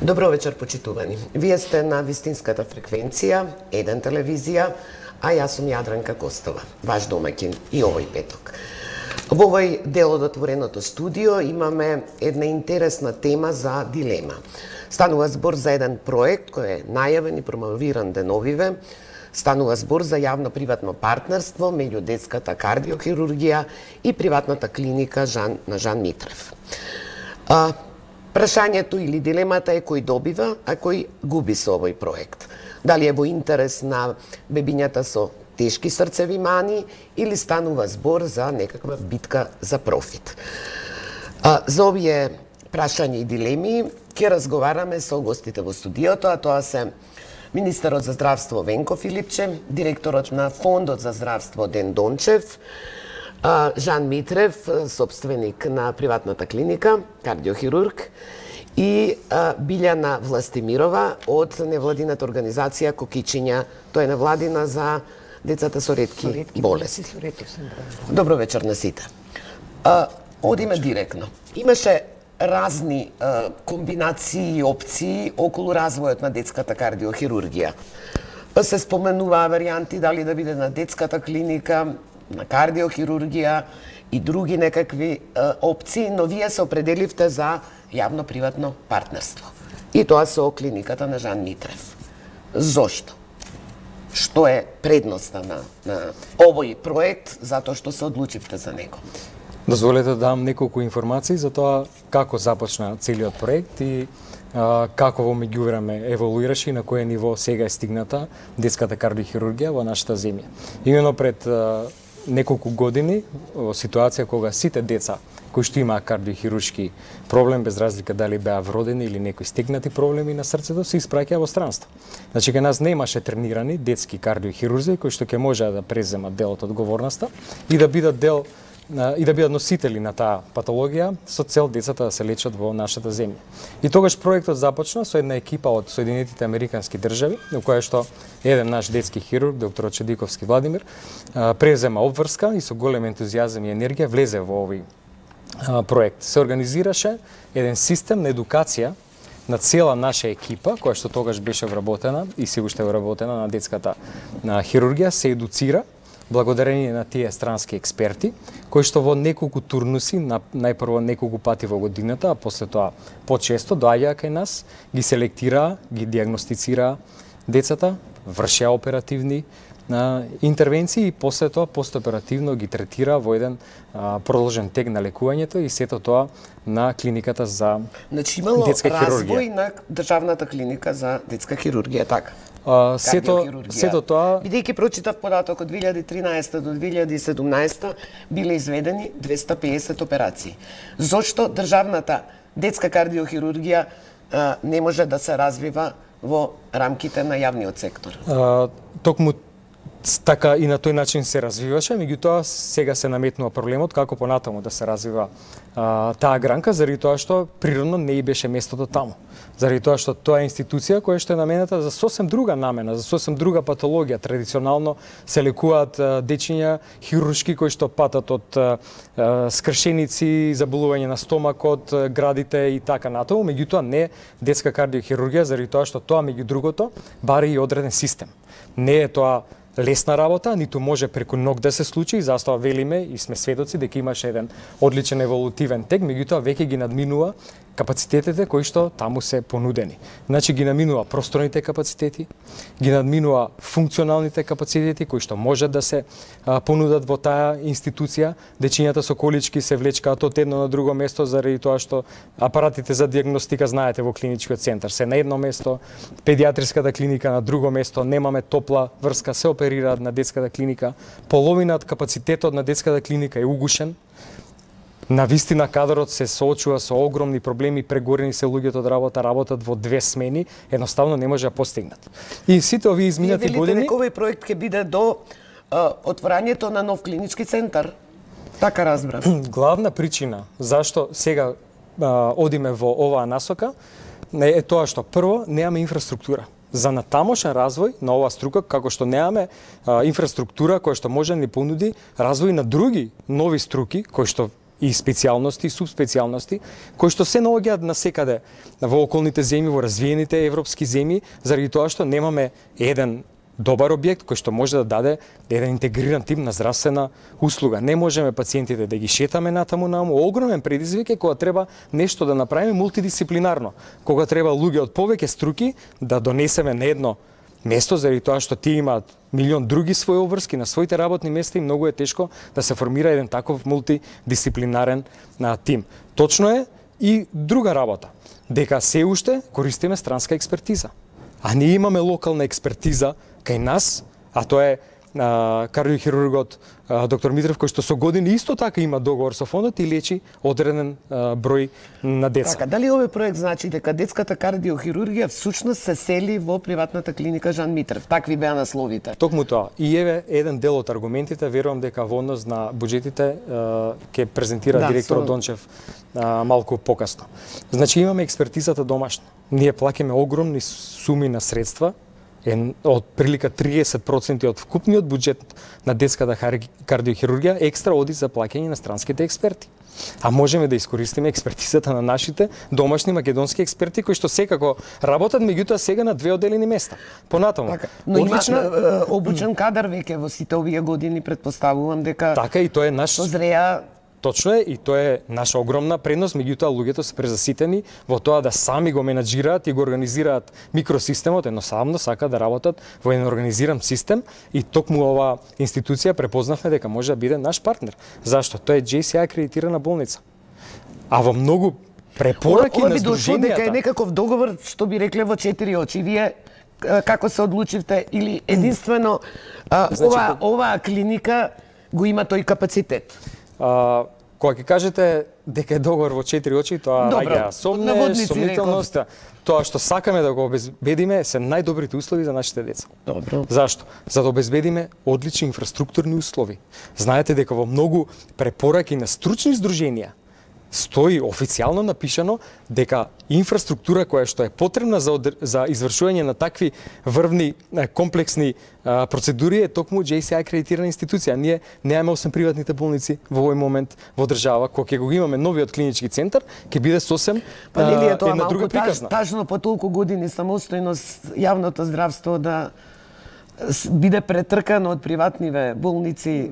Добро вечер, почитувани. Вие сте на вистинската фреквенција, Еден телевизија, а јас сум Јадранка Костова, ваш домаќин и овој петок. Во овој дел од отвореното студио имаме една интересна тема за дилема. Станува збор за еден проект кој е најавен и промовиран деновиве. Станува збор за јавно-приватно партнерство меѓу детската кардиохирургија и приватната клиника на Жан Митрев. Прашањето или дилемата е кој добива, а кој губи со овој проект. Дали е во интерес на бебињата со тешки срцеви мани или станува збор за некаква битка за профит. За овие прашања и дилеми ќе разговараме со гостите во студиото, а тоа се министерот за здравство Венко Филипче, директорот на Фондот за здравство Ден Дончев, Жан Митрев, собственик на приватната клиника, кардиохирург, и Билјана Властимирова од невладината организација Кокичиња, тоа е невладина за децата со ретки болести. Добро вечер на сите. Одиме директно. Имаше разни комбинации и опции околу развојот на детската кардиохирургија. Се споменуваа варијанти дали да биде на детската клиника, на кардиохирургија и други некакви опции, но вие се определивте за јавно-приватно партнерство. И тоа со клиниката на Жан Митрев. Зошто? Што е предноста на овој проект, затоа што се одлучивте за него? Дозволете да дам неколку информации за тоа како започна целиот проект и како во меѓувреме еволуираше и на кое ниво сега е стигната детската кардиохирургија во нашата земја. Именно пред неколку години, во ситуација кога сите деца кои што имаа кардиохируршки проблем, без разлика дали беа вродени или некои стегнати проблеми на срцето, се испраќаа во странство. Значи, кај нас немаше тренирани детски кардиохирурзи кои што ќе можеа да преземат дел од одговорноста и да бидат носители на таа патологија со цел децата да се лечат во нашата земја. И тогаш проектот започна со една екипа од Соединетите Американски држави, во која што еден наш детски хирург, доктор Чедиковски Владимир, презема обврска и со голем ентузијазам и енергија влезе во овој проект. Се организираше еден систем на едукација на цела наша екипа, која што тогаш беше вработена и се уште вработена на детската хирургија, се едуцира благодарение на тие странски експерти, кои што во неколку турнуси, најпрво неколку пати во годината, а после тоа почесто доаѓаа кај нас, ги селектираа, ги диагностицираа децата, вршеа оперативни интервенции и после тоа постоперативно ги третира во еден продолжен тек на лекувањето и сето тоа на клиниката за детска хирургија. Развој на државната клиника за детска хирургија, така? Сето тоа... Бидејќи прочитав податок од 2013 до 2017 биле изведени 250 операции. Зошто државната детска кардиохирургија не може да се развива во рамките на јавниот сектор? Токму така и на тој начин се развиваше, меѓутоа сега се наметнува проблемот како понатаму да се развива таа гранка, заради тоа што природно не и беше местото таму. Заради тоа што тоа е институција која што е намената за сосем друга намена, за сосем друга патологија. Традиционално се лекуваат дечиња хируршки кои што патат од скршеници, заболување на стомакот, градите и така натаму, меѓутоа не детска кардиохирургија, заради тоа што тоа меѓу другото бари и одреден систем. Не е тоа лесна работа, ниту може преку ног да се случи, и затоа велиме и сме сведоци дека имаше еден одличен еволутивен тек, меѓутоа веќе ги надминува капацитетите кои што таму се понудени. Значи ги надминува просторните капацитети, ги надминува функционалните капацитети кои што може да се понудат во таа институција. Дечињата со колички се влечкаат од едно на друго место заради тоа што апаратите за диагностика, знаете, во клиничкиот центар се на едно место, педиатриската клиника на друго место, немаме топла врска, се оперираат на детската клиника. Половина од капацитетот на детската клиника е угушен. На вистина кадрот се соочува со огромни проблеми, прегорени се луѓето од работа, работат во две смени, едноставно не може да постигнат. И сите овие изминати години... дека овој проект ќе биде до отворањето на нов клинички центар? Така разбрав. Главна причина зашто сега одиме во оваа насока е тоа што прво немаме инфраструктура за натамошен развој на оваа струка, како што немаме инфраструктура која што може да ни понуди развој на други нови струки кои што и специјалности и субспецијалности кои што се наоѓаат насекаде во околните земји, во развиените европски земји, заради тоа што немаме еден добар објект кој што може да даде еден интегриран тип на здравствена услуга. Не можеме пациентите да ги шетаме натаму, огромен предизвик е кога треба нешто да направиме мултидисциплинарно, кога треба луѓе од повеќе струки да донесеме на едно место, заради тоа што тие имаат милион други своји обврски на своите работни места и многу е тешко да се формира еден таков мултидисциплинарен тим. Точно е и друга работа, дека се уште користиме странска експертиза. А ние имаме локална експертиза кај нас, а тоа е кардиохирургот доктор Митрев, кој што со години исто така има договор со фондот и лечи одреден број на деца. Така, дали овој проект значи дека детската кардиохирургија всушност се сели во приватната клиника Жан Митрев? Такви беа насловите. Токму тоа. И еве еден дел од аргументите, верувам дека во однос на буџетите ќе презентира директорот Дончев малку покасно. Значи имаме експертизата домашна. Ние плаќаме огромни суми на средства, од прилика 30% од вкупниот буџет на детската кардиохирургија екстра оди за плаќање на странските експерти. А можеме да искористиме експертизата на нашите домашни македонски експерти кои што секако работат, меѓутоа сега на две одделени места. Понатаму. Така, но има обучен кадар веќе во сите овие години, претпоставувам дека така и тоа е наш зреа. Точно е, и тоа е наша огромна предност, меѓутоа луѓето се презаситени во тоа да сами го менаџираат и го организираат микросистемот, едноставно сака да работат во еден организиран систем и токму оваа институција препознавме дека може да биде наш партнер. Зашто? Тоа е JCI акредитирана болница. А во многу препораки на здруженијата... дека е некаков договор, што би рекле во 4 очи. Вие како се одлучивте или единствено оваа клиника го има тој капацитет? Кога ќе кажете дека е договор во 4 очи, тоа раѓа сомнителност. Тоа што сакаме да го обезбедиме се најдобрите услови за нашите деца. Добро. Зашто? За да обезбедиме одлични инфраструктурни услови. Знаете дека во многу препораки на стручни здруженија стои официјално напишано дека инфраструктура која што е потребна за извршување на такви врвни комплексни процедури е токму JCI акредитирана институција. Ние немаме освен приватните болници во овој момент во држава, кога ќе го имаме новиот клинички центар, ќе биде сосем една друга приказна. Тажно по толку години самостојност јавното здравство да биде претркано од приватниве болници,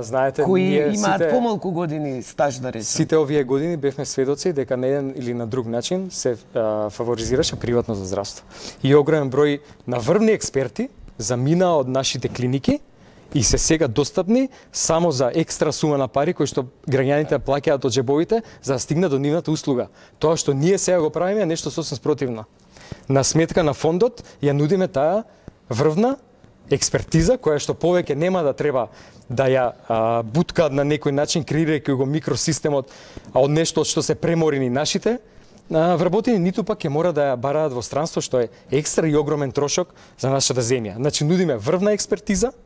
знаете, кои имаат помалку години стаж, да речем. Сите овие години бевме сведоци дека на еден или на друг начин се фаворизираше приватното здравство. И огромен број на врвни експерти замина од нашите клиники и се сега достапни само за екстра сума на пари кои што граѓаните плаќаат од џебовите за да стигнат до нивната услуга. Тоа што ние сега го правиме е нешто сосем спротивно. На сметка на фондот ја нудиме таа врвна експертиза која што повеќе нема да треба да ја буткаат на некој начин, креирајќи го микросистемот од нешто што се преморени нашите вработени, ниту пак ќе мора да ја бараат во странство, што е екстра и огромен трошок за нашата земја. Значи нудиме врвна експертиза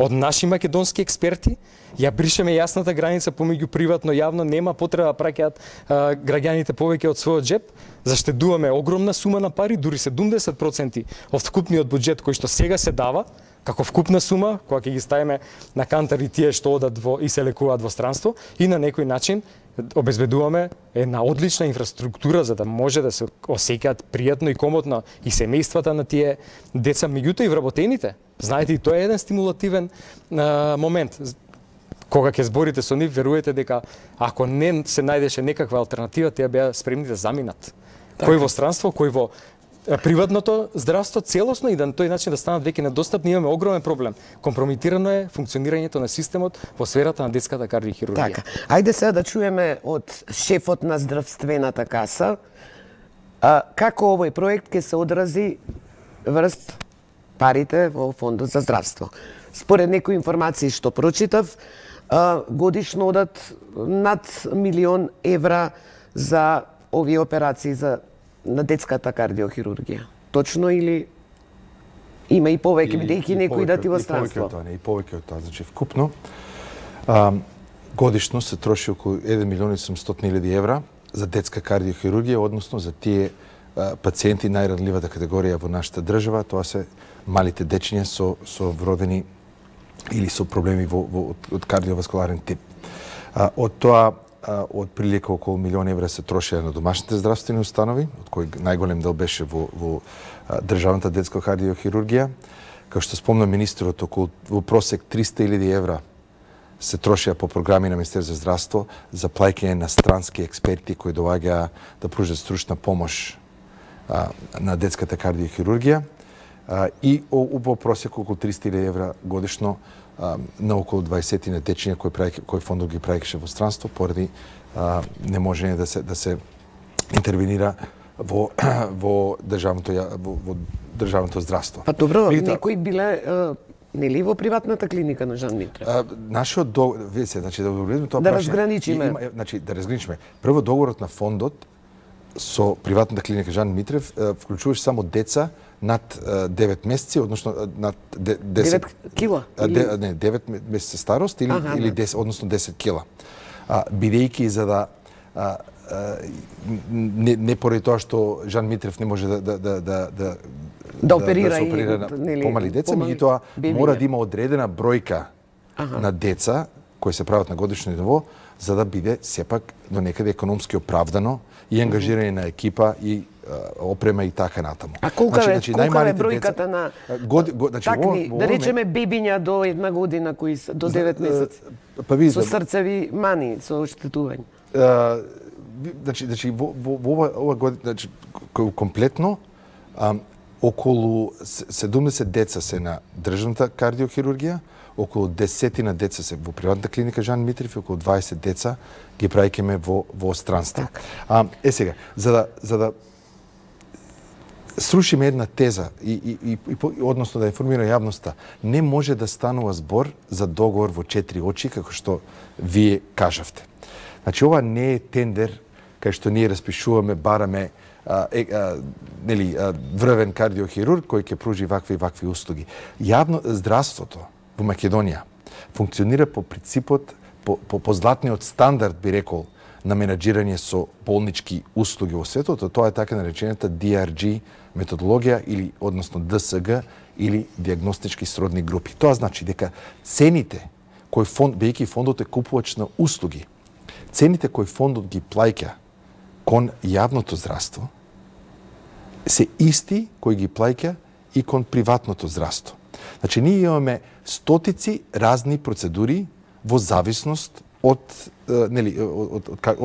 од наши македонски експерти, ја бришеме јасната граница помеѓу приватно и јавно, нема потреба да праќаат граѓаните повеќе од својот џеп, заштедуваме огромна сума на пари, дури 70% од вкупниот буџет кој што сега се дава, како вкупна сума, кога ќе ги ставиме на кантар и тие што одат и се лекуваат во странство, и на некој начин обезбедуваме една одлична инфраструктура за да може да се осеќаат пријатно и комотно и семејствата на тие деца, меѓутоа и вработените. Знаете, и тоа е еден стимулативен момент. Кога ќе зборите со нив, верувате дека ако не се најдеше некаква алтернатива, тие беа спремни да заминат. Так. Кој во странство, кој во приватното здравство целосно и на тој начин да станат веќе недостапни, имаме огромен проблем. Компрометирано е функционирањето на системот во сферата на детската кардиохирургија. Така. Ајде сега да чуеме од шефот на здравствената каса како овој проект ќе се одрази врз парите во фондот за здравство. Според некои информации што прочитав, годишно одат над 1 милион евра за овие операции на детската кардиохирургија. Точно или има и повеќе, бидејќи некои дати во странство? И повеќе од тоа. Значи, вкупно, годишно се троши околу 1 милион и 700 000 евра за детска кардиохирургија, односно за тие пациенти најранливата категорија во нашата држава, тоа се малите дечиња со вродени или со проблеми од кардиоваскуларен тип. Од тоа од прилика околу 1 милион евра се трошеа на домашните здравствени установи, од кои најголем дел беше во државната детска кардиохирургија. Како што спомна министерот, околу во просек 300.000 евра се трошеа по програми на Министерство за здравство за плаќање на странски експерти кои доаѓаа да пружат стручна помош на детската кардиохирургија и во просек околу 300.000 евра годишно на околу 20 дечиња кои фондот ги праќаше во странство поради неможење да се интервенира во државното здравство. Па добро, некои биле нели во приватната клиника на Жан Митрев? Нашиот значи да одговориме тоа да разграничиме. Значи да разграничиме. Прво договорот на фондот со приватната клиника Жан Митрев вклучуваше само деца над 9 месеци, односно над 10 9 кила? Не, 9 месеци старост или 10, односно 10 кила. Бидејќи за да не поради тоа што Жан Митрев не може да оперира помали деца, меѓутоа мора да има одредена бројка на деца кои се прават на годишно ниво за да биде сепак до некаде економски оправдано и ангажирање на екипа и опрема и така натаму. А колка е бројката на такви, да речеме бебиња до 1 година кои се до 9 месеци? Со срцеви мани, со оштетување. Значи во ова година, значи комплетно околу 70 деца се на државната кардиохирургија, околу 10 деца се во приватната клиника Жан Митрев и околу 20 деца ги праќаме во странство. Сега, за да срушиме една теза и односно да информира јавноста, не може да станува збор за договор во 4 очи како што вие кажавте. Значи ова не е тендер кај што ние распишуваме, бараме врвен кардиохирург кој ќе пружи вакви и вакви услуги. Јавно здравството во Македонија функционира по принципот, по златниот стандард, би рекол, на менаџирање со болнички услуги во светот, тоа е така наречената DRG методологија или односно DSG или диагностички сродни групи. Тоа значи дека цените кои бејќи фондот е купувач на услуги, цените кои фондот ги плаќа кон јавното здравство се исти кои ги плаќа и кон приватното здравство. Значи ние имаме стотици разни процедури во зависност од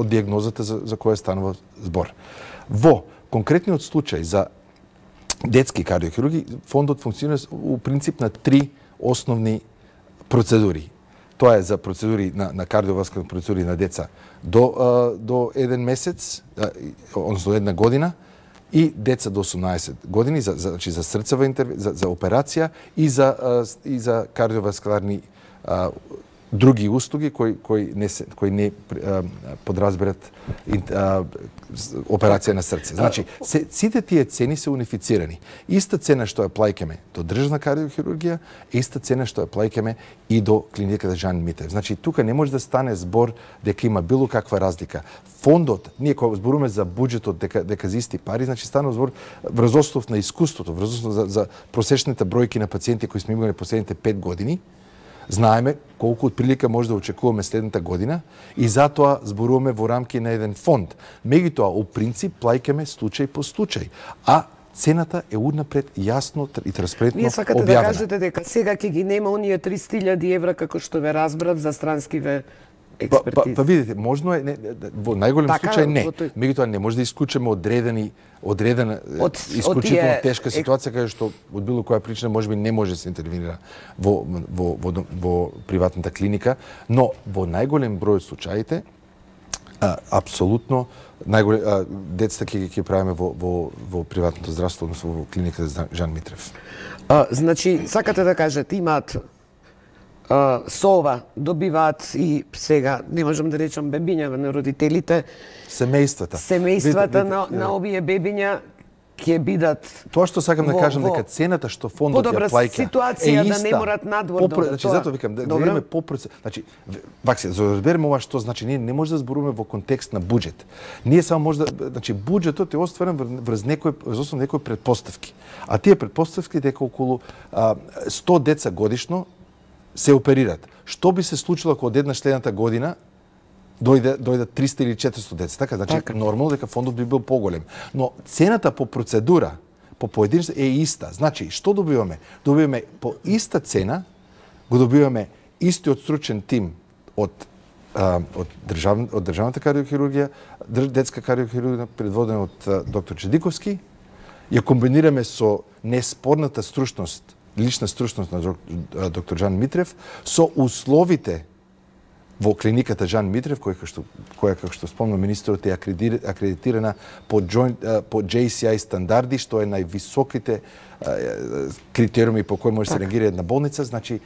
диагнозата за која станува збор. Во конкретниот случај за детски кардиохирурги, фондот функционира у принцип на 3 основни процедури. Тоа е за процедури на кардиоваскуларни процедури на деца до 1 месец, односно 1 година, и деца до 18 години за срцева за операција и за кардиоваскуларни други услуги кои не подразберат операција на срце. Значи, сите тие цени се унифицирани. Иста цена што ја плаќаме до државна кардиохирургија, иста цена што ја плаќаме и до клиниката Жан Митрев. Значи, тука не може да стане збор дека има било каква разлика. Фондот, ние кога зборуваме за буџетот дека за исти пари, значи станува збор врз основ на искуството, врз основ за просечните бројки на пациенти кои сме имали последните 5 години. Знаеме колку отприлика може да очекуваме следната година и затоа зборуваме во рамки на еден фонд. Меѓутоа, у принцип, плаќаме случај по случај, а цената е унапред јасно и транспарентно објавена. Ние сакате да кажете дека сега ќе ги нема оние 300.000 евра како што ве разбрав за странскиве експертизи. Па видите, можно е во најголем случај не. Меѓутоа не може да исклучиме одредена исклучително тешка ситуација каде што од било која причина можеби не може да се интервенира во приватната клиника, но во најголем број од случаите апсолутно децата ќе правиме во приватното здравство, односно во клиниката Жан Митрев. Значи, сакате да кажете, имаат со ова добиваат и сега, не можам да речам бебиња на родителите, семејствата на овие бебиња ќе бидат тоа што сакам да кажам дека цената што фондот ја плаќа ситуација да не морат надвор да значи затоа викам да имаме значи вакси за да разбереме ова што значи ние не може да зборуваме во контекст на буџет. Ние само може да значи буџетот е остварен врз некои претпоставки. А тие претпоставки дека околу 100 деца годишно се оперират. Што би се случило ако од една следната година дојдат 300 или 400 деца. Така, значи нормално дека фондот би бил поголем. Но цената по процедура, по поединство е иста. Значи, што добиваме? Добиваме по иста цена, го добиваме истиот стручен тим од државната кардиохирургија, детска кардиохирургија предводена од доктор Чедиковски, ја комбинираме со неспорната стручност, лична стручност на доктор Жан Митрев, со условите во клиниката Жан Митрев, која како што спомна министерот, е акредитирана по JCI стандарди, што е највисоките критериуми по кои може да се реагира една болница. Значи,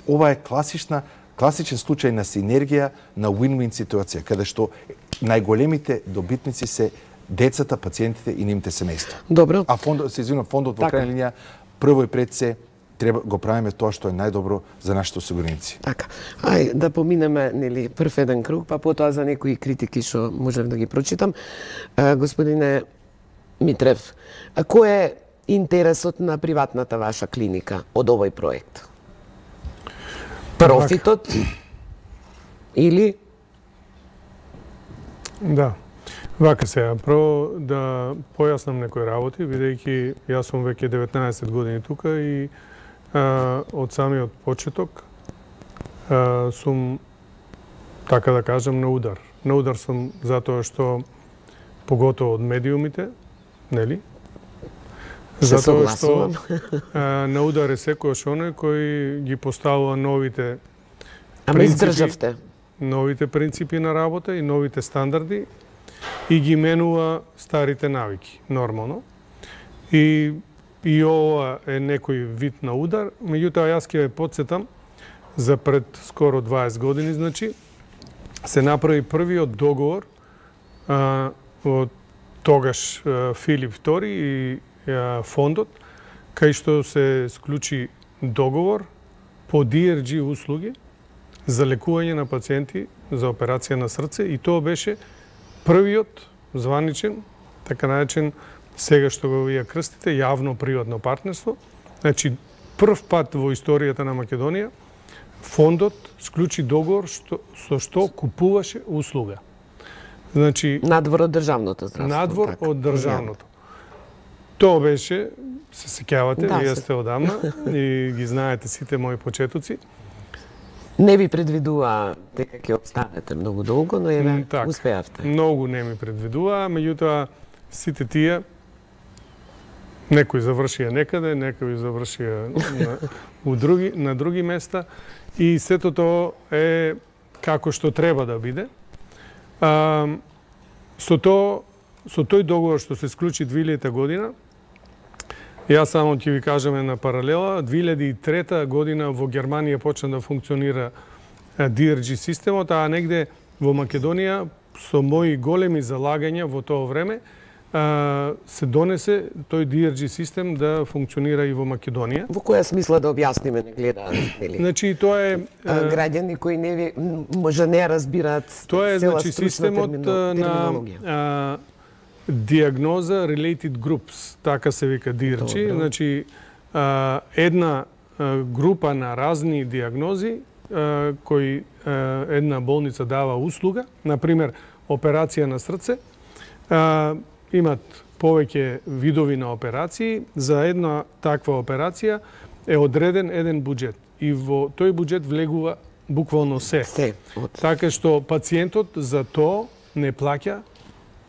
ова е класичен случај на синергија, на win-win ситуација, каде што најголемите добитници се децата, пациентите и нивните семејства. Добро. А фондот во крајна линија прво и пред се треба го правиме тоа што е најдобро за нашите осигуреници. Така. Ај да поминеме нели прв еден круг, па потоа за некои критики што можев да ги прочитам. Господине Митрев, кој е интересот на приватната ваша клиника од овој проект? Профитот или? Да. Вака сега, прво да појаснам некои работи, бидејќи јас сум веќе 19 години тука и од самиот почеток сум, така да кажам, на удар. На удар сум затоа што, поготово од медиумите, нели? Затоа што на удар е секојаш оној кој ги поставува новите принципи на работа и новите стандарди и ги менува старите навики, нормално. И ова е некој вид на удар, меѓутоа јас ќе ве потсетам за пред скоро 20 години, значи, се направи првиот договор од тогаш Филип II и фондот, кај што се склучи договор по DRG услуги за лекување на пациенти за операција на срце, и тоа беше првиот званичен, така наречен, сега што го вие крстите, јавно-приватно партнерство. Значи, прв пат во историјата на Македонија фондот склучи договор со што купуваше услуга. Значи, надвор од државното здравство. Надвор од државното. Тоа беше, се сеќавате, вие сте одамна и ги знаете сите мои почетоци. Не ви предвидува дека ќе обстанете многу долго, но еве успеавте. Многу не ми предвидува, меѓутоа сите тие некои завршија некаде, некои завршија на други места и сето тоа е како што треба да биде. Со тој договор што се склучи 2000 година, јас само ќе ви кажам една паралела. 2003 година во Германија почна да функционира DRG системот, а негде во Македонија со мои големи залагања во тоа време се донесе тој DRG систем да функционира и во Македонија. Во која смисла да објасниме, не гледаат, нели? Значи тоа е граѓани кои не може не разбираат тоа е, значи, системот на диагноза related groups, така се вика DRG. Значи, една група на разни диагнози кои една болница дава услуга, например, операција на срце, имат повеќе видови на операции. За една таква операција е одреден еден буџет и во тој буџет влегува буквално се. Така што пациентот за тоа не плаќа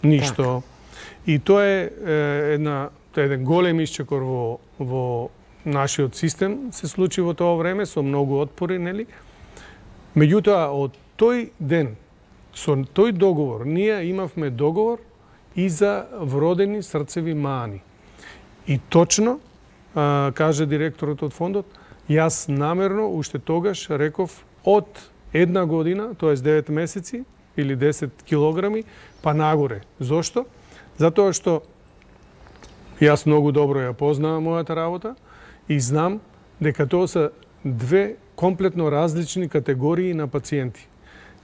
ништо. И тоа е еден голем исчекор во нашиот систем се случи во тоа време со многу отпори, нели? Меѓутоа, од тој ден, со тој договор, ние имавме договор и за вродени срцеви мани. И точно, каже директорот од фондот, јас намерно уште тогаш реков од една година, тоест 9 месеци или 10 килограми, па нагоре. Зошто? Затоа што јас многу добро ја познавам мојата работа и знам дека тоа се две комплетно различни категории на пациенти.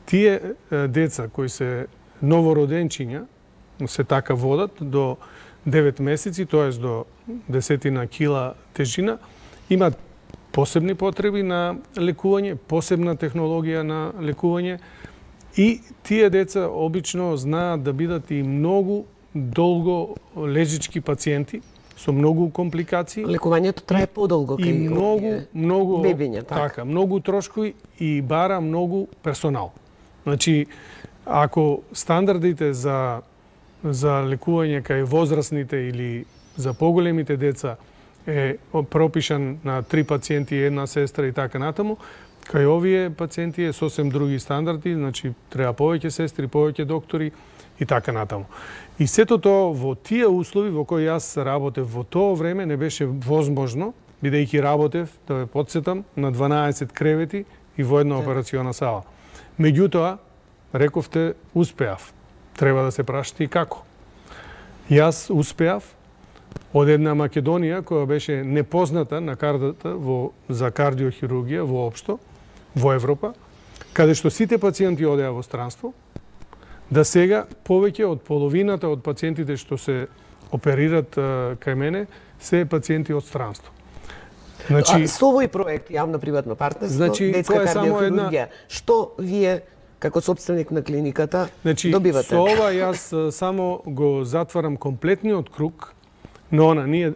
Тие деца кои се новороденчиња, се така водат до 9 месеци, тоест до 10 кила тежина, имат посебни потреби на лекување, посебна технологија на лекување. И тие деца обично знаат да бидат и многу долго лежички пациенти со многу компликации. Лекувањето трае подолго и многу бебиња, така, многу трошкови и бара многу персонал. Значи, ако стандардите за лекување кај возрастните или за поголемите деца е пропишан на 3 пациенти и 1 сестра и така натаму, кај овие пациенти е сосем други стандарди, значи треба повеќе сестри, повеќе доктори и така натаму. И сето тоа во тие услови во кои јас работев во тоа време не беше возможно, бидејќи работев, да ве потсетам, на 12 кревети и во една операциона сала. Меѓутоа, рековте, успеав. Треба да се прашати и како. Јас успеав од една Македонија која беше непозната на картата за кардиохирургија воопшто во Европа, каде што сите пациенти одеа во странство, да сега повеќе од половината од пациентите што се оперират кај мене се пациенти од странство. Значи, со овој проект јавно-приватно партнерство, значи, детска кардиохирургија, што вие како собственик на клиниката добивате? Со ова јас само го затварам комплетниот круг, но ние,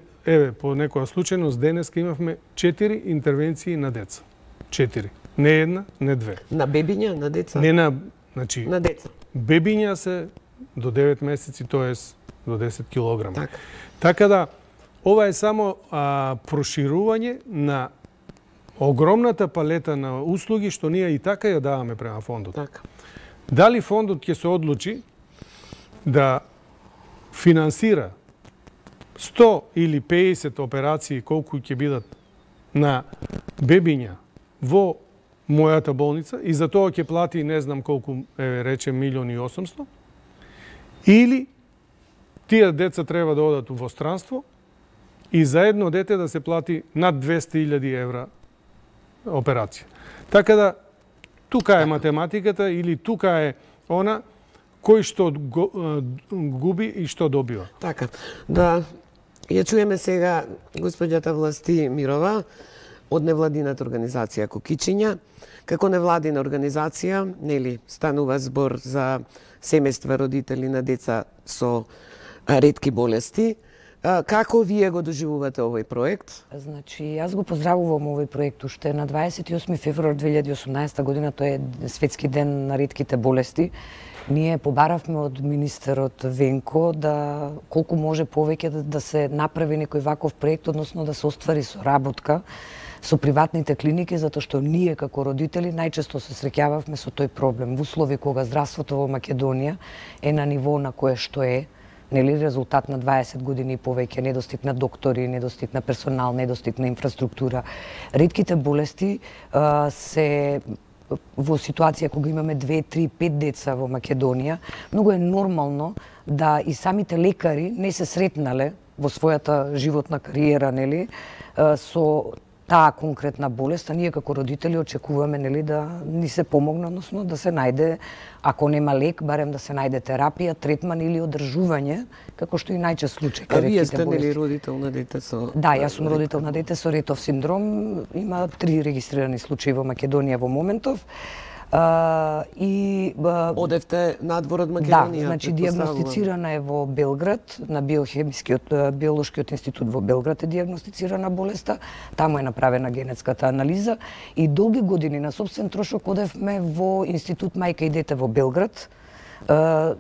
по некоја случајност, денеска имавме 4 интервенции на деца. 4. Не една, не 2. На бебиња, на деца? Не на, значи, на деца. Бебиња се до 9 месеци, тоест до 10 килограма. Така да, ова е само проширување на огромната палета на услуги што ние и така ја даваме према фондот. Така. Дали фондот ќе се одлучи да финансира 100 или 50 операции колку ќе бидат на бебиња во мојата болница и за тоа ќе плати не знам колку, речем 1.800.000, или тие деца треба да одат во странство и за едно дете да се плати над 200.000 евра операција. Така да, тука е математиката или тука е она кој што губи и што добива. Така, да ја чуеме сега господјата Власти Мирова од невладината организација Кукичиња. Како невладина организација, нели, станува збор за семејства родители на деца со ретки болести. Како вие го доживувате овој проект? Значи, јас го поздравувам овој проект уште на 28 февруар 2018 година, тој е Светски ден на ретките болести. Ние побаравме од министерот Венко да колку може повеќе да се направи некој ваков проект, односно да се оствари соработка со приватните клиники, затоа што ние како родители најчесто се среќававме со тој проблем во услови кога здравството во Македонија е на ниво на кое што е, нели, резултат на 20 години и повеќе, недостиг на доктори, недостиг на персонал, недостиг на инфраструктура. Ретките болести се во ситуација кога имаме 2, 3, 5 деца во Македонија, многу е нормално да и самите лекари не се сретнале во својата животна кариера, нели, со таа конкретна болест, а ние како родители очекуваме, нели, да ни се помогне, односно да се најде, ако нема лек, барем да се најде терапија, третман или одржување, како што и најчест случај кај ретките болести. А вие сте, нели, родител на дете со... Да, јас сум родител на дете со ретов синдром. Има 3 регистрирани случаи во Македонија во моментов. Одевте надвор од Македонија? Да, значи диагностицирана е во Белград, на биолошкиот институт во Белград е диагностицирана болеста, таму е направена генетската анализа и долги години на собствен трошок одевме во институт Мајка и дете во Белград,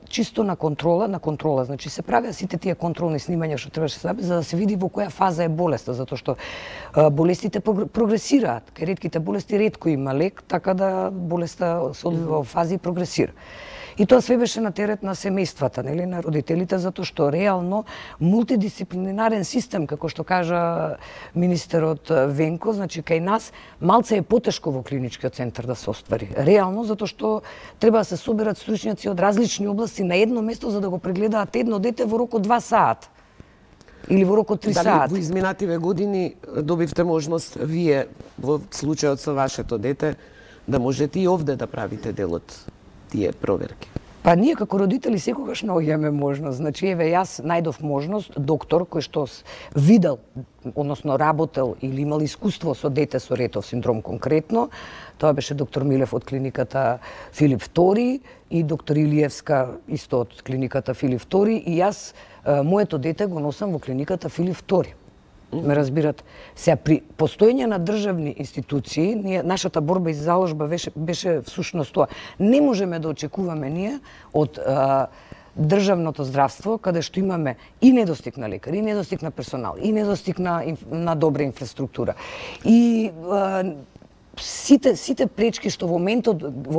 чисто на контрола, значи се правеа сите тие контролни снимања што требаше се за да се види во која фаза е болеста, затоа што болестите прогресираат. Кај ретките болести ретко има лек, така да болеста се одвива во фази и прогресира. И тоа све беше на терет на семејствата, нели, на родителите, затоа што реално мултидисциплинарен систем, како што кажа министерот Венко, значи кај нас малце е потешко во клиничкиот центар да се оствари. Реално, затоа што треба да се соберат стручњаци од различни области на едно место за да го прегледаат едно дете во рок од 2 сата. Или во рок од 3 сата. Дали во изминативе години добивте можност вие во случајот со вашето дете да можете и овде да правите дел од тие проверки? Па ние како родители секогаш наоѓаме можност. Значи, еве, јас најдов можност, доктор кој што видел, односно работел или имал искуство со дете со Ретов синдром конкретно, тоа беше доктор Милев од клиниката Филип II и доктор Илиевска исто од клиниката Филип II и јас моето дете го носам во клиниката Филип II. Ме разбирате. Сега при постоење на државни институции, нашата борба и заложба беше всушност тоа. Не можеме да очекуваме ние од државното здравство, каде што имаме и недостиг на лекари, и недостиг на персонал, и недостиг на добра инфраструктура. И сите пречки што во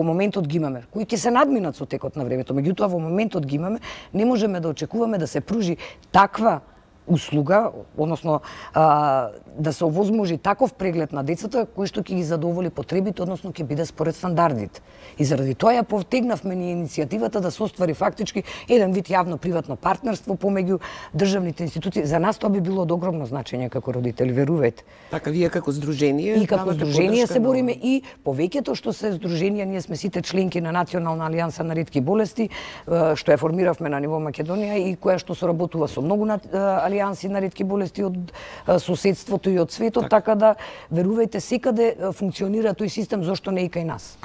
моментот ги имаме, кои ќе се надминат со текот на времето, меѓутоа во моментот ги имаме, не можеме да очекуваме да се пружи таква услуга, односно да се овозможи таков преглед на децата кој што ќе ги задоволи потребите, односно ќе биде според стандардите. И заради тоа ја повтегнавме ни иницијативата да се оствари фактички еден вид јавно-приватно партнерство помеѓу државните институции. За нас тоа би било од огромно значење како родители, верувајте. Така, вие како здружение? И како здружение се бориме и повеќето што се здруженија, ние сме сите членки на Национална алијанса на ретки болести, што ја формиравме на ниво Македонија и која што соработува со многу алијанси на ретки болести од соседството и од светот, така да верувајте секаде функционира тој систем, зошто не и кај нас.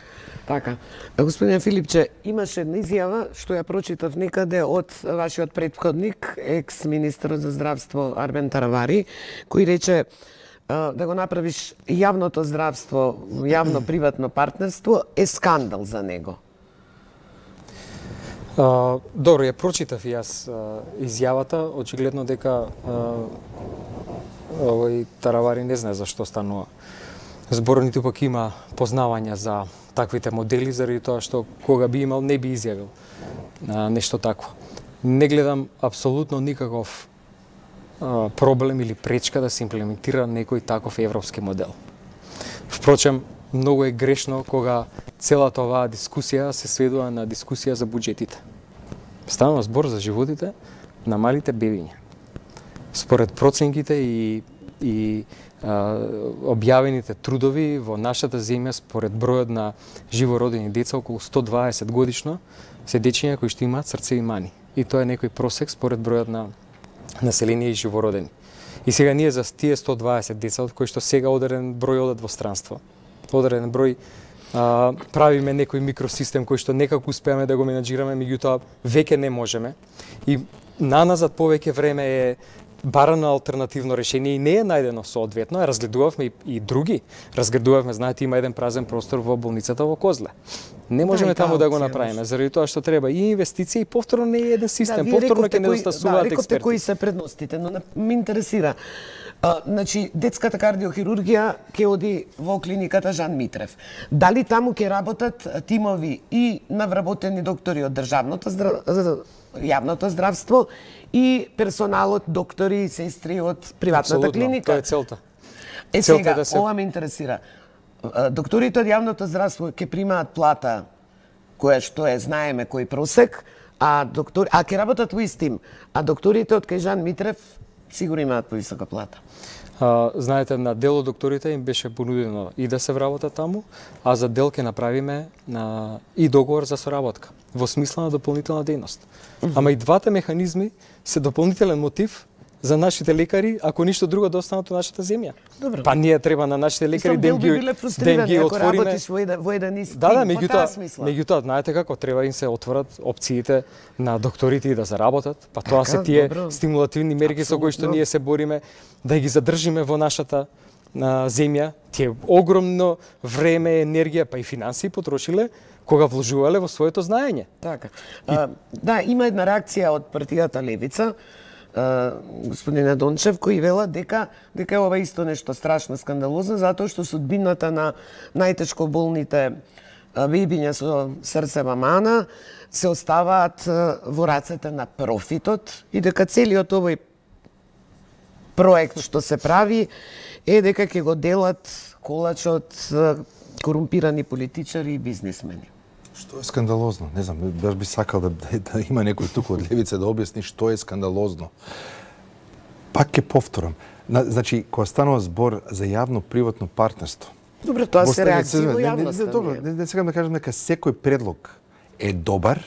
Така. Господин Филипче, имаше една изјава што ја прочитав некаде од вашиот претходник, екс-министерот за здравство Армен Таравари, кој рече да го направиш јавното здравство, јавно-приватно партнерство е скандал за него. Добро, ја прочитав и јас изјавата, очигледно дека овој Таравари не знае за што станува збор, ниту пак има познавања за таквите модели, заради тоа што кога би имал не би изјавил нешто такво. Не гледам апсолутно никаков проблем или пречка да се имплементира некој таков европски модел. Впрочем, многу е грешно кога целата оваа дискусија се сведува на дискусија за буџетите. Станува збор за животите на малите бебиња. Според проценките и објавените трудови во нашата земја, според бројот на живородени деца, околу 120 годишно, се дечиња кои што имаат срцеви мани. И тоа е некој просек според бројот на население и живородени. И сега ние за тие 120 деца, од кои што сега одреден број одат во странство, одреден број правиме некој микросистем кој што некако успеаме да го менаџираме, меѓутоа веќе не можеме. И наназад повеќе време е барано алтернативно решение и не е најдено соодветно. Разгледувавме и други. Разгледувавме, знаете, има еден празен простор во болницата во Козле. Не можеме таму да го направиме, заради тоа што треба и инвестиции, и повторно не е еден систем, повторно ќе недостасуваат експерти. Кои се предностите, но ме интересира. Значи, детската кардиохирургија ќе оди во клиниката Жан Митрев. Дали таму ќе работат тимови и навработени доктори од државното јавното здравство и персоналот, доктори и сестри од приватната клиника? Тоа е целта. Сега, ова ме интересира. Докторите од јавното здравство ќе примаат плата која што е, знаеме кој просек, а ќе работат во истим, а докторите од кај Жан Митрев сигурно имаат повисока плата. Знаете, на дел од докторите им беше понудено и да се вработат таму, а за дел ќе направиме и договор за соработка во смисла на дополнителна дејност. Ама и двата механизми се дополнителен мотив за нашите лекари, ако ништо друго да останат во нашата земја. Добро. Па ние треба на нашите лекари да ги отвориме. Во еден ист да, меѓутоа, знаете како, треба им се отворат опциите на докторите и да заработат. Па тоа се тие стимулативни мерки со кои што ние се бориме да ги задржиме во нашата земја. Тие огромно време, енергија, па и финансии потрошиле кога вложувале во своето знаење. Така. Да, има една реакција од партијата Левица, господине Дончев, кој вела дека ова исто нешто страшно скандалозно, затоа што судбината на најтешко болните бебиња со срцева мана се оставаат во рацете на профитот и дека целиот овој проект што се прави е дека ќе го делат колачот корумпирани политичари и бизнисмени. Што е скандалозно? Не знам, баш би сакал да има некој туку од Левица да објасни што е скандалозно. Пак ќе повторам. Значи, кога станува збор за јавно-приватно партнерство. Добро, тоа се реакција во јавноста. Добро, не сакам да кажам дека секој предлог е добар,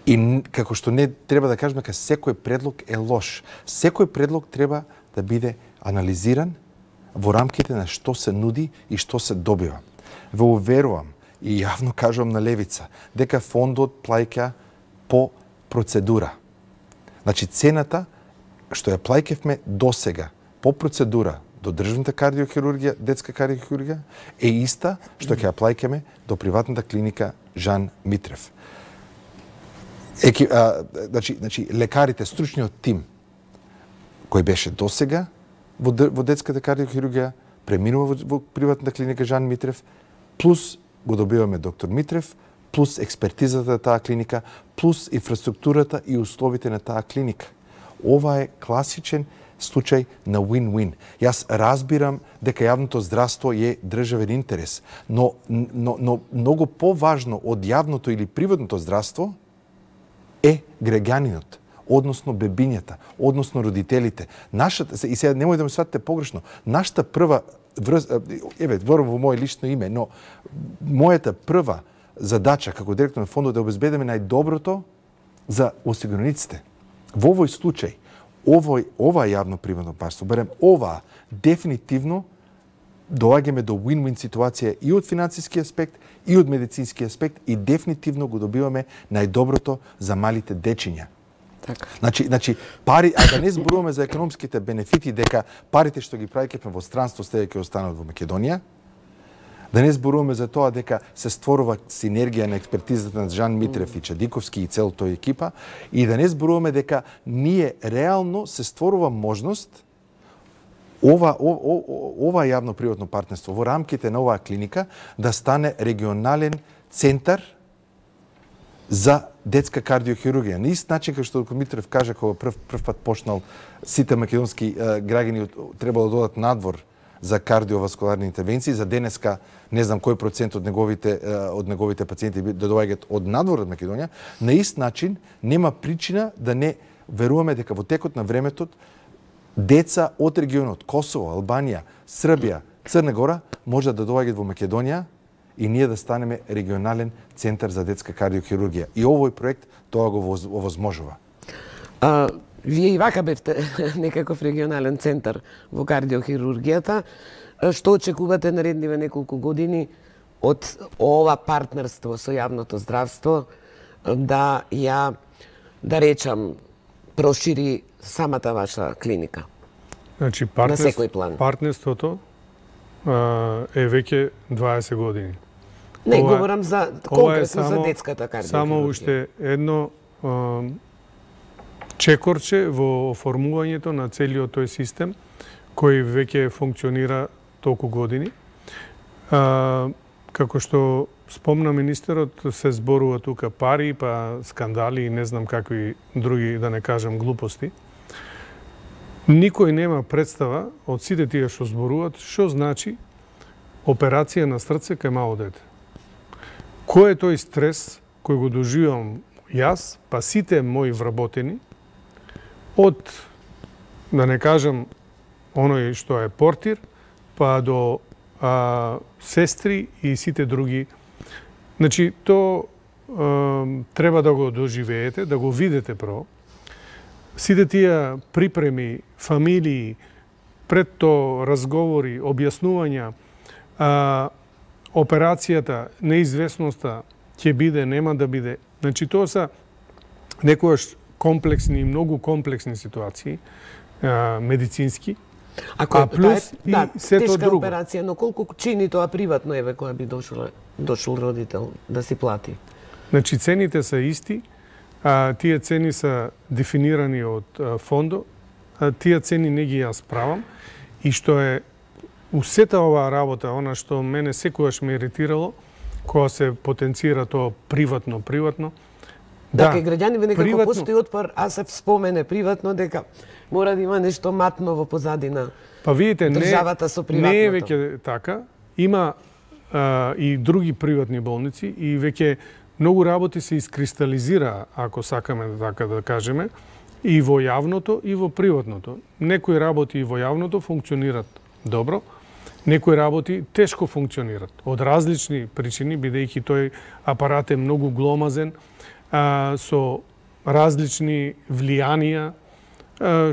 И како што не треба да кажеме дека секој предлог е лош. Секој предлог треба да биде анализиран во рамките на што се нуди и што се добива. Ве уверувам и јавно кажувам на левица дека фондот плаќа по процедура. Значи цената што ја плаќавме досега по процедура до државната кардиохирургија, детска кардиохирургија е иста што ќе ја плаќаме до приватната клиника Жан Митрев. Значи лекарите, стручниот тим кој беше досега во детската кардиохирургија преминува во приватната клиника Жан Митрев, плюс го добиваме доктор Митрев, плюс експертизата на таа клиника, плюс инфраструктурата и условите на таа клиника. Ова е класичен случај на win-win. Јас разбирам дека јавното здравство е државен интерес, но многу поважно од јавното или приватното здравство е граѓанинот, односно бебињата, односно родителите. Нашата, и сега немој да ме сватите погрешно, нашата прва зборам во моје лично име, но мојата прва задача како директор на фондот е да обезбедиме најдоброто за осигураниците. Во овој случај, ова јавно-приватно партнерство, барем ова дефинитивно доаѓаме до win-win ситуација и од финансиски аспект, и од медицински аспект и дефинитивно го добиваме најдоброто за малите дечиња. Така. Значи пари, а да не зборуваме за економските бенефити дека парите што ги праќаме во странство следејќи ќе останат во Македонија, да не зборуваме за тоа дека се створува синергија на експертизата на Жан Митрев и Чадиковски и цел тој екипа, и да не зборуваме дека ние реално се створува можност ова јавно-приватно партнерство во рамките на оваа клиника да стане регионален центар за детска кардиохирургија. На ист начин како што доктор Митрев кажа кога прв пат почнал сите македонски граѓани требало да додат надвор за кардиоваскуларни интервенции, за денеска не знам кој процент од неговите пациенти да доаѓаат од надвор од Македонија, на ист начин нема причина да не веруваме дека во текот на времето деца од регионот Косово, Албанија, Србија, Црна Гора може да доаѓаат во Македонија и ние да станеме регионален центар за детска кардиохирургија. И овој проект тоа го овозможува. Вие и вака бевте некаков регионален центар во кардиохирургијата. Што очекувате наредниве неколку години од ова партнерство со јавното здравство да речам, прошири самата ваша клиника? Значи, на секој план. Партнерството е веќе 20 години. Не, говорам за конкретно за детската кардиохирургија. Само уште едно чекорче во оформувањето на целиот тој систем кој веќе функционира толку години. Како што спомна министерот, се зборува тука пари, па скандали и не знам какви други, да не кажам, глупости. Никој нема представа од сите тие што зборуваат што значи операција на срце кај мало дете. Кој е тој стрес кој го доживам јас, па сите мои вработени, од, да не кажам, оној што е портир, па до сестри и сите други. Значи, то треба да го доживеете, да го видите прво. Сите тие припреми, фамилии, пред то разговори, објаснувања, операцијата, неизвестноста, ќе биде, нема да биде. Значи, тоа се некојаш комплексни, многу комплексни ситуации, медицински. А плюс и сето друго. Операција, но колку чини тоа приватно еве која би дошол родител да си плати? Значи, цените се исти, тие цени се дефинирани од фондо, тие цени не ги јас правам, и што е у сета оваа работа, она што мене секогаш ме иритирало, кога се потенцира тоа приватно. Да, кај граѓани некако постои отпор, а се спомене приватно дека мора да има нешто матно во позадина. Па видите, државата со приватното. Не е веќе така. Има и други приватни болници и веќе многу работи се искристализира, ако сакаме така да кажеме, и во јавното и во приватното. Некои работи и во јавното функционират добро, некои работи тешко функционират од различни причини, бидејќи тој апарат е многу гломазен, со различни влијанија,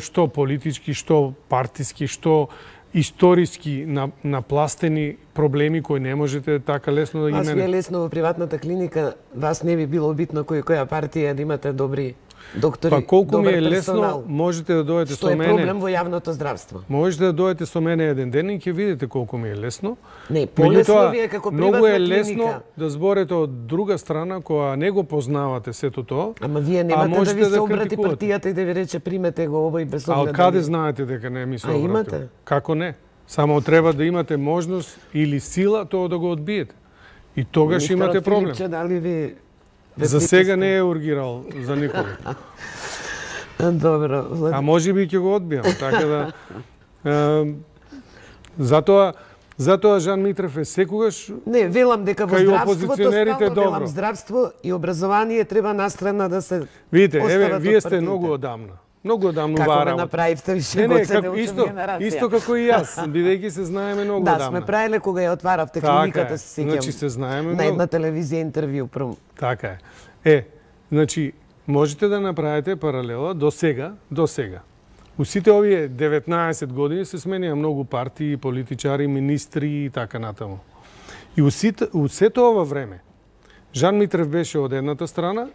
што политички, што партиски, што историски напластени проблеми кои не можете така лесно да ги менете. Вас ви е лесно во приватната клиника, вас не би било битно која партија да имате добри доктори, па колку ми е персонал. лесно, можете да дојдете со мене. Што е проблем во јавното здравство? Можете да дојдете со мене еден ден и ќе видите колку ми е лесно. Не, полесно ви е како приватна многу е клиника. лесно да зборете од друга страна која не го познавате сето тоа. Ама вие немате да ви се обрати критикувате. партијата и да ви рече примете го овој без оглед. А каде знаете дека не ми се обрати? имате? Како не? Само треба да имате можност или сила тоа да го одбиете. И тогаш имате проблем. Филипче, дали ви За сега не е ургирал за никога. Добро. А може би ќе го одбијам, така да затоа Жан Митрев е секогаш Не, велам дека во кај здравството опозиционерите стално велам добро. здравство и образование треба настрана да се Видите, еве остават вие од сте партиите. многу одамна. Многу одамна Како оваа го работа. направивте више Не, година како, учам генерација. исто како и јас, бидејќи се знаеме многу Да, одамна. сме правиле кога ја отваравте Така клиниката, е. се сеќам. Значи се знаеме на многу. една телевизија интервју прв. Така е. Значи, можете да направите паралела до сега. У сите овие 19 години се сменија многу партии, политичари, министри и така натаму. И у сето ова време, Жан Митрев беше од едната страна,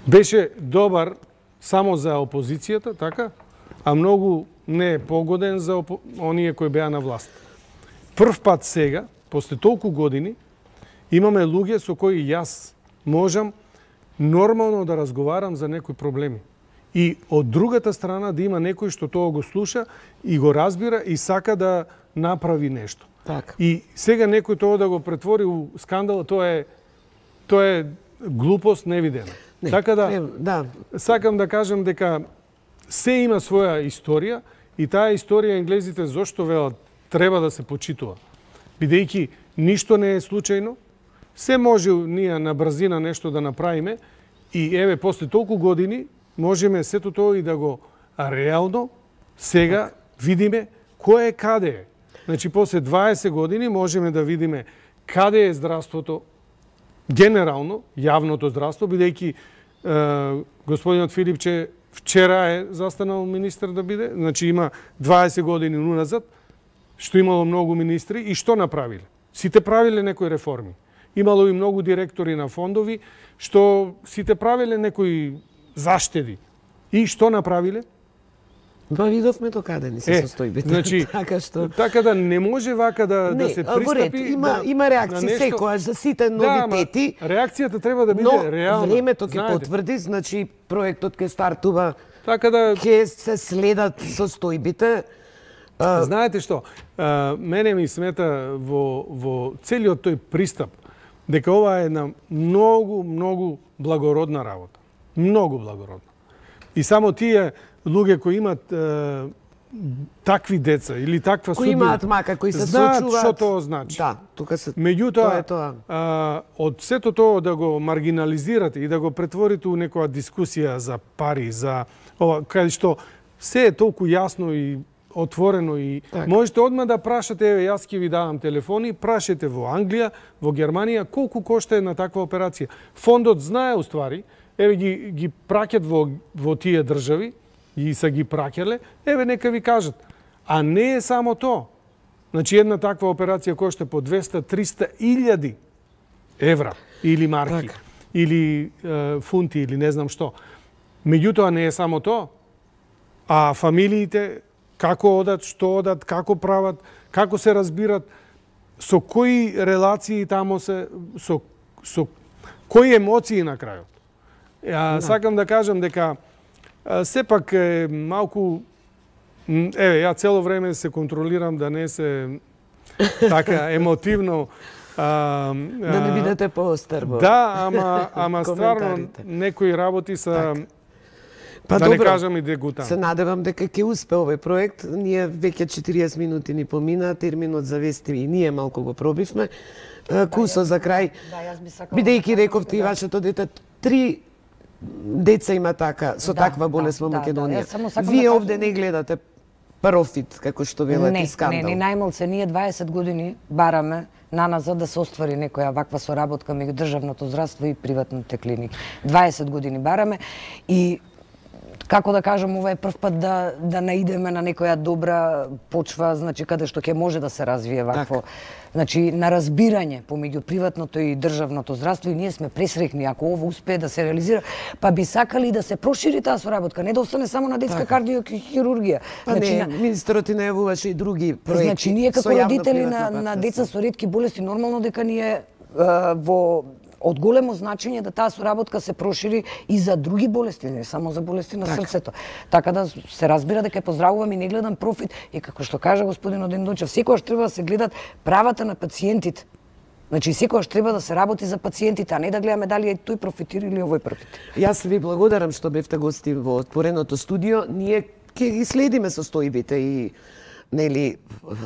беше добар само за опозицијата, така, а многу не е погоден за оние кои беа на власт. Прв пат сега, после толку години, имаме луѓе со кои јас можам нормално да разговарам за некои проблеми. И од другата страна да има некој што тоа го слуша и го разбира и сака да направи нешто. Така. И сега некој тоа да го претвори у скандал, тоа е глупост невидена. Не, Така да. Сакам да кажам дека се има своја историја и таа историја енглезите зошто велат треба да се почитува. Бидејќи ништо не е случајно, се може ние на брзина нешто да направиме и еве после толку години можеме сето тоа и да го реално сега видиме кој е каде е. Значи после 20 години можеме да видиме каде е здравството генерално, јавното здравство, бидејќи господинот Филипче вчера е застанал министар да биде, значи има 20 години уназад, што имало многу министри и што направиле? Сите правиле некои реформи. Имало и многу директори на фондови, што сите правиле некои заштеди. И што направиле? Ба видовме до каде ни се состојбите. Значи, така да не може вака да се пристапи. Има реакции секојаш за сите новитети. Реакцијата треба да биде реална. Но времето ќе потврди, значи проектот ќе стартува. Така да ќе се следат состојбите. Знаете што? Мене ми смета во целиот тој пристап дека ова е една многу благородна работа. Многу благородна. И само тие луѓе кои имат такви деца или таква судбина, кои имаат мака, кои се знаат сочуваат што тоа значи. Да, тука се Меѓутоа, од сето тоа да го маргинализирате и да го претворите у некоја дискусија за пари, за ова, каде што се е толку јасно и отворено и так. Можете одма да прашате, еве јас ќе ви давам телефони, прашете во Англија, во Германија, колку кошта една таква операција. Фондот знае уствари, еве ги праќат во тие држави, и са ги праќале, еве нека ви кажат. А не е само тоа. Значи една таква операција кошта по 200-300 илјади евра или марки, так. Или фунти, или не знам што. Меѓутоа не е само тоа. А фамилиите како одат, што одат, како прават, како се разбират, со кои релации тамо се, со кои емоции на крајот. Сакам да кажам дека сепак е малку, еве, ја цело време се контролирам да не се така емотивно. Да не бидете поостар. Да, ама стварно некои работи са, па да добро, не кажам и дегутант. Се надевам дека ќе успе овој проект. Ние веќе 40 минути ни помина, терминот за вести и ние малку го пробивме. Кусо за крај. Бидејќи рековте и вашето дете 3 деца има така, со таква болест во Македонија. Вие овде не гледате профит, како што велат и скандал. Не, најмалце ние 20 години бараме на назад да се оствари некоја ваква соработка меѓу државното здравство и приватните клиники. 20 години бараме и како да кажам, ова е прв пат да наидеме на некоја добра почва, значи каде што ќе може да се развие вакво, значи на разбирање помеѓу приватното и државното здравство, и ние сме пресреќни ако ова успее да се реализира, па би сакали да се прошири таа соработка, не да остане само на детска кардиохирургија. Па не, министерот и најавуваше и други проекти. Значи ние како родители на деца со ретки болести нормално дека ние во од големо значење да таа соработка се прошири и за други болести, не само за болести на срцето. Така да се разбира дека поздравувам и не гледам профит, и како што кажа господин Одендончев, секогаш треба да се гледат правата на пациентите. Значи секогаш треба да се работи за пациентите, а не да гледаме дали е тој профитира или овој профитира. Јас ви благодарам што бевте гости во отвореното студио. Ние ќе ги следиме состојбите и нели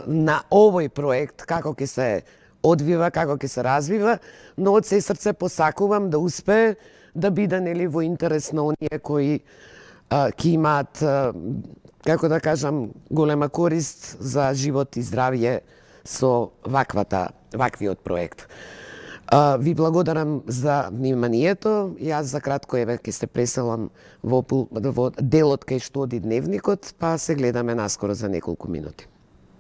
на овој проект како ќе се одвива, како ќе се развива, но од се срце посакувам да успее да биде нели во интерес на оние кои ќе имаат, како да кажам, голема корист за живот и здравје со ваквиот проект. Ви благодарам за вниманието. Јас за кратко ќе се преселам во делот кај што оди дневникот, па се гледаме наскоро за неколку минути.